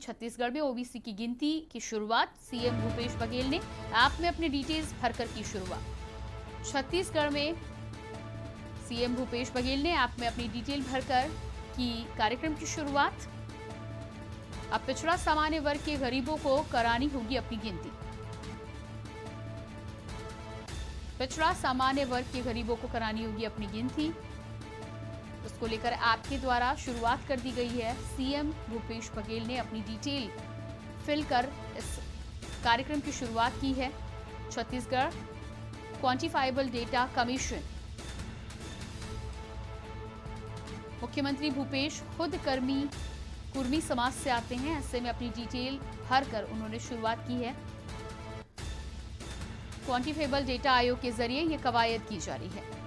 छत्तीसगढ़ में ओबीसी की गिनती की शुरुआत। सीएम भूपेश बघेल ने ऐप में अपनी डिटेल्स भरकर की शुरुआत। छत्तीसगढ़ में सीएम भूपेश बघेल ने ऐप में अपनी डिटेल भरकर की कार्यक्रम की शुरुआत। अब पिछड़ा सामान्य वर्ग के गरीबों को करानी होगी अपनी गिनती। पिछड़ा सामान्य वर्ग के गरीबों को करानी होगी अपनी गिनती। उसको लेकर ऐप के द्वारा शुरुआत कर दी गई है। सीएम भूपेश बघेल ने अपनी डिटेल फिल कर इस कार्यक्रम की शुरुआत की है। Chhattisgarh quantifiable data commission. मुख्यमंत्री भूपेश खुद कुर्मी समाज से आते हैं, ऐसे में अपनी डिटेल भरकर उन्होंने शुरुआत की है। क्वांटिफाइबल डेटा आयोग के जरिए यह कवायद की जा रही है।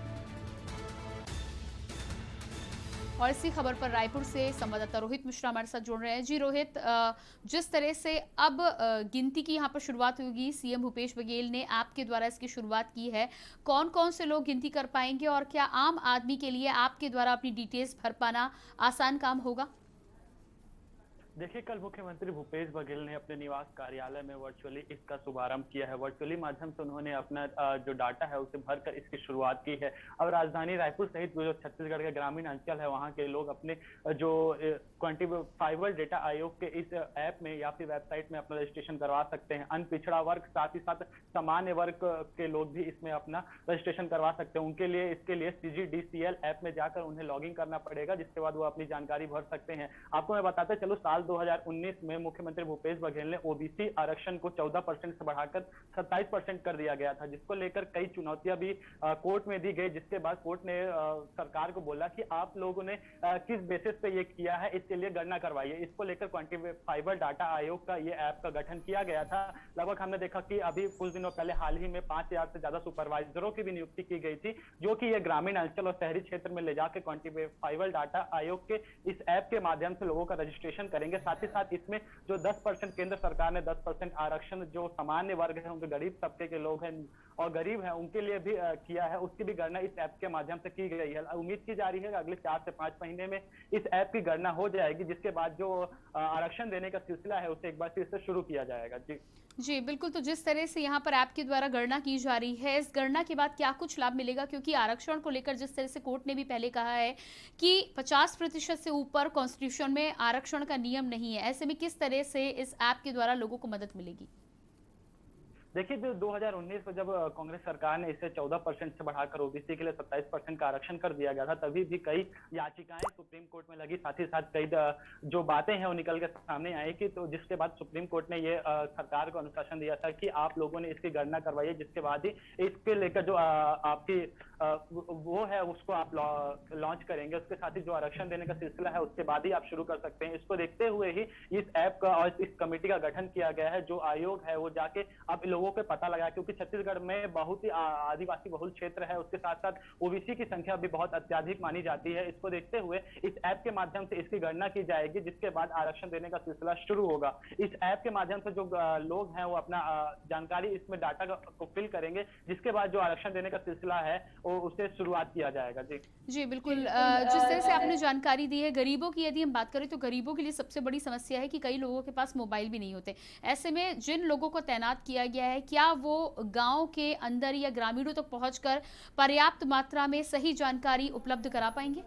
और इसी खबर पर रायपुर से संवाददाता रोहित मिश्रा हमारे साथ जुड़ रहे हैं। जी रोहित, जिस तरह से अब गिनती की यहाँ पर शुरुआत होगी, सीएम भूपेश बघेल ने ऐप के द्वारा इसकी शुरुआत की है। कौन कौन से लोग गिनती कर पाएंगे और क्या आम आदमी के लिए ऐप के द्वारा अपनी डिटेल्स भर पाना आसान काम होगा? देखिए, कल मुख्यमंत्री भूपेश बघेल ने अपने निवास कार्यालय में वर्चुअली इसका शुभारंभ किया है। वर्चुअली माध्यम से उन्होंने अपना जो डाटा है उसे भरकर इसकी शुरुआत की है। अब राजधानी रायपुर सहित जो छत्तीसगढ़ के ग्रामीण अंचल है वहां के लोग अपने जो क्वांटिफाइबल डेटा आयोग के इस ऐप में या फिर वेबसाइट में अपना रजिस्ट्रेशन करवा सकते हैं। अनपिछड़ा वर्ग, साथ ही साथ सामान्य वर्ग के लोग भी इसमें अपना रजिस्ट्रेशन करवा सकते हैं। उनके लिए इसके लिए CGDCL ऐप में जाकर उन्हें लॉग इन करना पड़ेगा, जिसके बाद वो अपनी जानकारी भर सकते हैं। आपको मैं बताते चलो, साल 2019 में मुख्यमंत्री भूपेश बघेल ने ओबीसी आरक्षण को 14% से बढ़ाकर 27% कर दिया गया था, जिसको लेकर कई चुनौतियां भी कोर्ट में दी गई, जिसके बाद कोर्ट ने सरकार को बोला कि आप लोगों ने किस बेसिस पे ये किया है, इसके लिए गणना करवाइए। इसको लेकर क्वांटिफाइबल डाटा आयोग का ये ऐप का गठन किया गया था। लगभग हमने देखा कि अभी कुछ दिनों पहले हाल ही में 5000 से ज्यादा सुपरवाइजरों की भी नियुक्ति की गई थी, जो कि ये ग्रामीण अंचल और शहरी क्षेत्र में ले जाकर क्वांटिफाइबल डाटा आयोग के इस ऐप के माध्यम से लोगों का रजिस्ट्रेशन करेंगे। साथ ही साथ इसमें जो 10% केंद्र सरकार ने 10% आरक्षण जो सामान्य वर्ग है, उनके गरीब तबके के लोग हैं और गरीब हैं, उनके लिए भी किया है, उसकी भी गणना इस ऐप के माध्यम से की गई है। उम्मीद की जा रही है कि अगले 4 से 5 महीने में इस ऐप की गणना हो जाएगी, जिसके बाद जो आरक्षण देने का सिलसिला है उसे एक बार फिर से शुरू किया जाएगा। जी बिल्कुल। तो जिस तरह से यहाँ पर ऐप के द्वारा गणना की जा रही है, इस गणना के बाद क्या कुछ लाभ मिलेगा? क्योंकि आरक्षण को लेकर जिस तरह से कोर्ट ने भी पहले कहा है कि 50% से ऊपर कॉन्स्टिट्यूशन में आरक्षण का नियम नहीं है, ऐसे में किस तरह से इस ऐप के द्वारा लोगों को मदद मिलेगी? देखिए, जो 2019 में जब कांग्रेस सरकार ने इसे 14% से बढ़ाकर ओबीसी के लिए 27% का आरक्षण कर दिया गया था, तभी भी कई याचिकाएं सुप्रीम कोर्ट में लगी। साथ ही साथ कई जो बातें हैं वो निकल के सामने आई कि तो जिसके बाद सुप्रीम कोर्ट ने ये सरकार को अनुशासन दिया था कि आप लोगों ने इसकी गणना करवाइए, जिसके बाद ही इसके लेकर जो आपकी वो है उसको आप लॉन्च करेंगे। उसके साथ ही जो आरक्षण देने का सिलसिला है उसके बाद ही आप शुरू कर सकते हैं। इसको देखते हुए ही इस ऐप का और इस कमेटी का गठन किया गया है। जो आयोग है वो जाके अब लोगों को पता लगा, क्योंकि छत्तीसगढ़ में बहुत ही आदिवासी बहुल क्षेत्र है, उसके साथ साथ ओबीसी की संख्या भी बहुत अत्यधिक मानी जाती है। इसको देखते हुए इस ऐप के माध्यम से इसकी गणना की जाएगी, जिसके बाद आरक्षण देने का सिलसिला शुरू होगा। इस ऐप के माध्यम से जो लोग हैं वो अपना जानकारी इसमें डाटा को फिल करेंगे, जिसके बाद जो आरक्षण देने का सिलसिला है उसे शुरुआत किया जाएगा। जी बिल्कुल। जिस तरह से आपने जानकारी दी है, गरीबों की यदि हम बात करें तो गरीबों के लिए सबसे बड़ी समस्या है कि कई लोगों के पास मोबाइल भी नहीं होते। ऐसे में जिन लोगों को तैनात किया गया है, क्या वो गांव के अंदर या ग्रामीणों तक पहुंचकर पर्याप्त मात्रा में सही जानकारी उपलब्ध करा पाएंगे?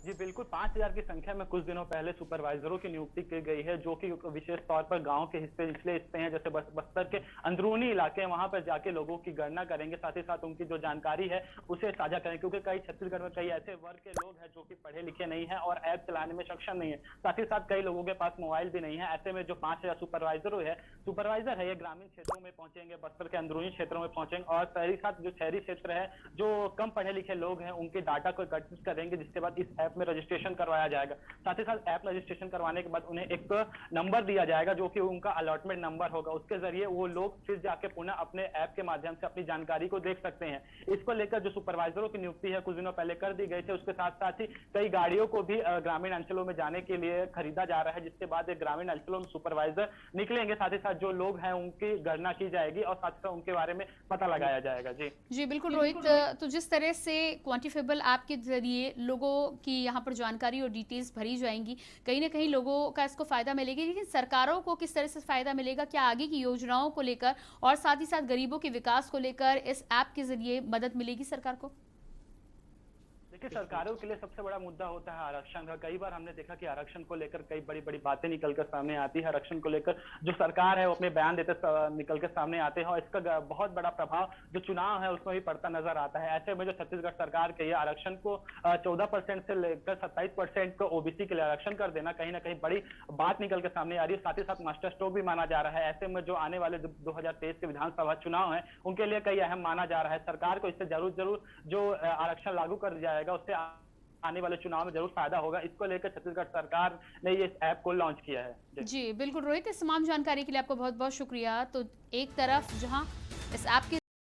जी बिल्कुल, 5000 की संख्या में कुछ दिनों पहले सुपरवाइजरों की नियुक्ति की गई है, जो कि विशेष तौर पर गांव के निचले हिस्से हैं, जैसे बस्तर के अंदरूनी इलाके हैं, वहां पर जाके लोगों की गणना करेंगे। साथ ही साथ उनकी जो जानकारी है उसे साझा करें, क्योंकि कई छत्तीसगढ़ में कई ऐसे वर्ग के लोग हैं जो कि पढ़े लिखे नहीं है और ऐप चलाने में सक्षम नहीं है। साथ ही साथ कई लोगों के पास मोबाइल भी नहीं है। ऐसे में जो 5000 सुपरवाइजर है ये ग्रामीण क्षेत्रों में पहुंचेंगे, बस्तर के अंदरूनी क्षेत्रों में पहुंचेंगे और साथ ही साथ जो शहरी क्षेत्र है, जो कम पढ़े लिखे लोग हैं, उनके डाटा को एकत्रित करेंगे, जिसके बाद इस ऐप में रजिस्ट्रेशन करवाया जाएगा। साथ ही साथ ऐप रजिस्ट्रेशन करवाने के बाद उन्हें एक नंबर दिया जाएगा, जो कि उनका अलॉटमेंट नंबर होगा। उसके जरिए वो लोग फिर जाके पुनः अपने ऐप के माध्यम से अपनी जानकारी को देख सकते हैं। इसको लेकर जो सुपरवाइजरों की नियुक्ति है कुछ दिनों पहले कर दी गई थी। उसके साथ साथ ही कई गाड़ियों को भी ग्रामीण अंचलों में जाने के लिए खरीदा जा रहा है, जिसके बाद ग्रामीण अंचलों में सुपरवाइजर निकलेंगे। साथ ही साथ जो लोग हैं उनकी गणना की जाएगी और साथ ही साथ उनके बारे में पता लगाया जाएगा। जी बिल्कुल रोहित। तो जिस तरह से क्वांटिफाइबल ऐप के जरिए लोगों की यहाँ पर जानकारी और डिटेल्स भरी जाएंगी, कहीं ना कहीं लोगों का इसको फायदा मिलेगा, लेकिन सरकारों को किस तरह से फायदा मिलेगा, क्या आगे की योजनाओं को लेकर और साथ ही साथ गरीबों के विकास को लेकर इस ऐप के जरिए मदद मिलेगी सरकार को? देखिए, सरकारों के लिए सबसे बड़ा मुद्दा होता है आरक्षण का। कई बार हमने देखा कि आरक्षण को लेकर कई बड़ी बड़ी बातें निकलकर सामने आती है। आरक्षण को लेकर जो सरकार है वो अपने बयान देते निकल के सामने आते हैं, और इसका बहुत बड़ा प्रभाव जो चुनाव है उसमें भी पड़ता नजर आता है। ऐसे में जो छत्तीसगढ़ सरकार के आरक्षण को 14% से लेकर 27% को ओबीसी के लिए आरक्षण कर देना कहीं ना कहीं बड़ी बात निकल के सामने आ रही है। साथ ही साथ मास्टर स्ट्रोक भी माना जा रहा है। ऐसे में जो आने वाले 2023 के विधानसभा चुनाव है उनके लिए कई अहम माना जा रहा है। सरकार को इससे जरूर जो आरक्षण लागू कर दिया जाएगा उससे आने वाले चुनाव में जरूर फायदा होगा। इसको लेकर छत्तीसगढ़ सरकार ने ये ऐप को लॉन्च किया है। जी बिल्कुल रोहित, इस तमाम जानकारी के लिए आपको बहुत बहुत शुक्रिया। तो एक तरफ जहां इस ऐप के